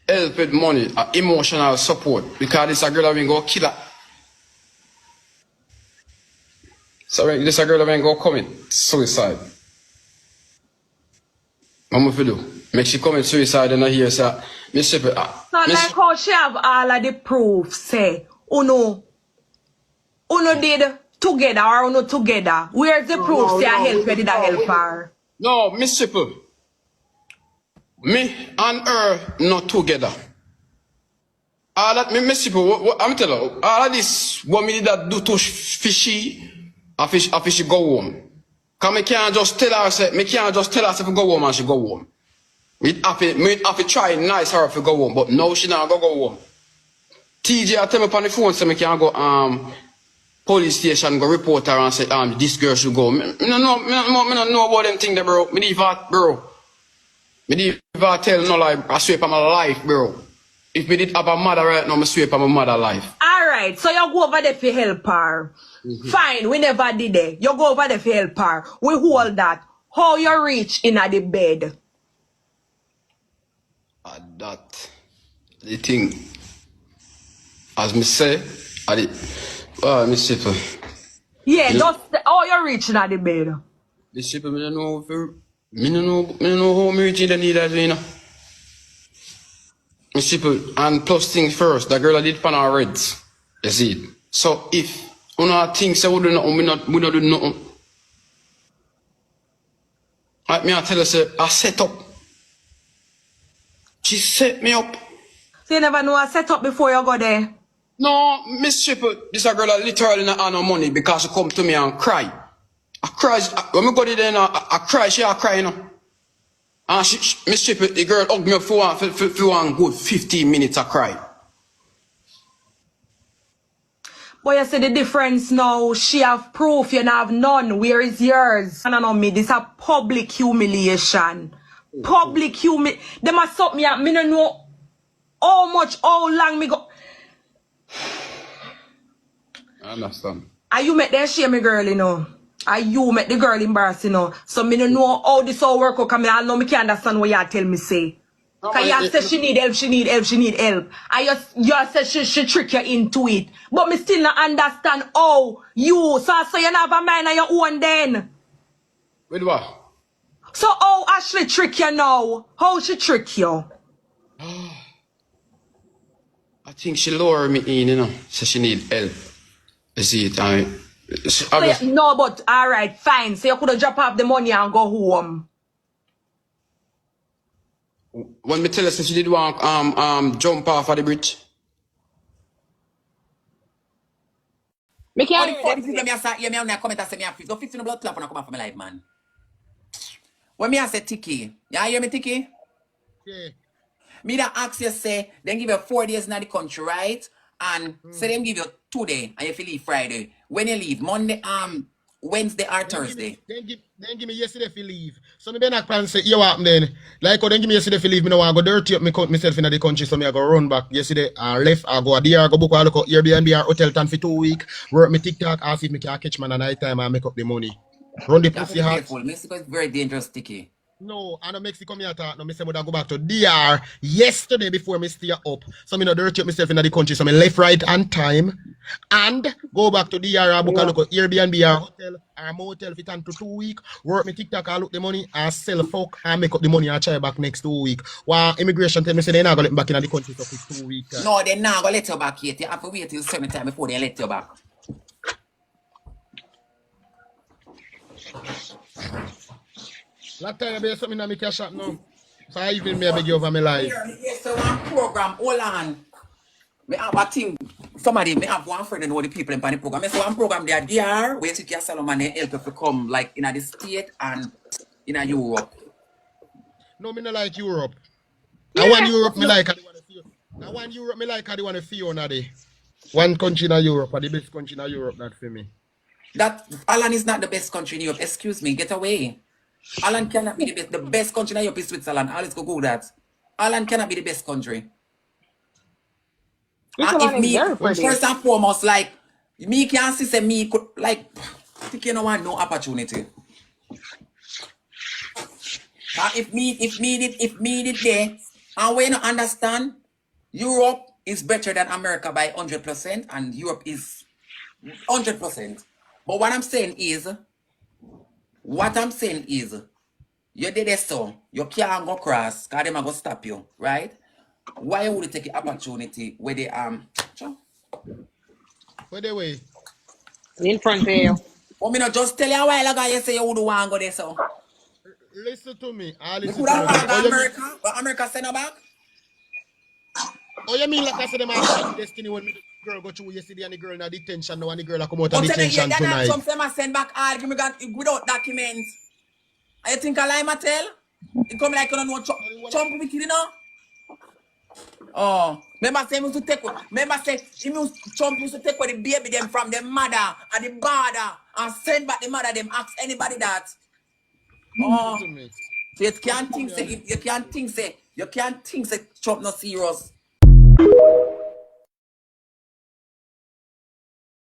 help with money, emotional support, because this a girl that will go kill her. Sorry, this a girl that will go commit suicide. What am I do? Make she commit suicide and I hear say, Miss Shepherd. So like how she have all of the proof, say, uno did together or uno together. Where's the proof? Say I help her, did I help her? No, Miss Shepherd. Me and her not together. All that, Miss Shepherd, I'm telling you, all of this, what me did that do to fishy, a fishy go home. Cause me can't just tell her, say, me can't just tell her if go home and she go home. Me have to try nice her if go home, but no, she not go home. TJ I tell me on the phone, say me can't go police station, go report her and say, this girl should go. Me no know about them things there, bro. Me need to tell no lie, I swear on my life, bro. If me did have a mother right now, I swear on my mother life. Alright, so you go over there for help her. Fine, we never did it. You go over there for help her. We hold that. How you reach in at the bed? That the thing, as me say, Miss Shepherd. Yeah, just how you reach in at the bed? Miss Shepherd, me don't know how me reach in the need that, you know. Miss Shepherd, and plus things first, the girl I did pan her reds. You see it. So if one thing say we do nothing, we not do nothing. Like me I tell her say, I set up. She set me up. So you never know I set up before you go there? No, Miss Shepherd, this a girl that literally not have no money because she come to me and cry. I cry, when me go there now, I cry, she a cry, you know. And Miss Shepherd, the girl hugged me up for one good 15 minutes I cry. But you see the difference now, she have proof, you have none. Where is yours? I don't know me, this is a public humiliation. Public humiliation. They must stop me at me don't know how long me go. I understand. Are you make them shame me girl, you know? Are you make the girl embarrassed, you know? So me don't know how this all work out, because I know me can't understand what you tell me say. Because you say she need help. And you say she trick you into it. But me still not understand how you, so you have a mind on your own then. With what? So how Ashley trick you now? How she trick you? I think she lower me in, you know, so she need help. You see it, no, but alright, fine. So you could have drop off the money and go home. When me tell her she did want jump off of the bridge. Me can't comment and say me have don't fix no blood clot when I come off for my life, man. When me I say Tiki, you hear me Tiki? Yeah. Me that ask you say, then give you 4 days in the country, right? And say them give you 2 days and you feel leave Friday. When you leave, Monday, Wednesday or Thursday. Then give me yesterday for leave. So me been a plan say, you what then? Like, then give me yesterday for leave. Me no want to go dirty up myself in the country, so me I go run back yesterday and left. I go there, go book a look Airbnb or hotel tan for 2 weeks. Work me TikTok, ask if me can catch man at night time and make up the money. Run the pussy hard. Mexico is very dangerous, Tiki. No, I know Mexico me attack. No, me say I go back to DR yesterday before me stay up. So me no dirty up myself in the country. So me left right on time and go back to DR and book a look at Airbnb or hotel or motel for 10 to 2 weeks. Work me TikTok, I look the money and sell fuck and make up the money and try back next 2 weeks. While immigration tell me say they not gonna let me back in the country for 2 weeks. No, they not gonna let you back yet. You have to wait till 7 time before they let you back. Last time I be something in my cash app now. So I even me beg you over my life. Yes, so one program, hold on. Me have a thing. Somebody, me have one friend and know the people in the program. So one program there, DR, where you can sell money help if you come like in the state and in Europe. No, me not like Europe. Yeah. I want Europe, me like I want to see. I want Europe, me like I want to see on day. One country in Europe, or the best country in Europe, that for me. That Alan is not the best country in Europe. Excuse me, get away. Alan cannot be the best. The best country in Europe is Switzerland. Let's go that. Alan cannot be the best country. If me, first and foremost, like, me can't see say me could, like, I think you don't want no opportunity. If me did there, And when you understand, Europe is better than America by 100%, and Europe is 100%. But what I'm saying is, you did it so, you can't go cross, because them are going to stop you, right? Why would you take the opportunity where they Where they way? In front of you. Oh, me not just tell you a while ago, you say you would want to go there, so. Listen to me. I You listen could to have me. want to go America, but America send her back? Oh, you mean like I said, them have destiny when me the girl go through yesterday and the girl in a detention now and the girl come out of But detention then tonight. some say must send back all immigrant without documents. I think I lie, tell? It come like you don't know Trump with you know? Oh, remember say Trump used to take away the baby them from the mother and the border and send back the mother them, ask anybody that. Oh, Listen to me. so you can't think say Trump not serious.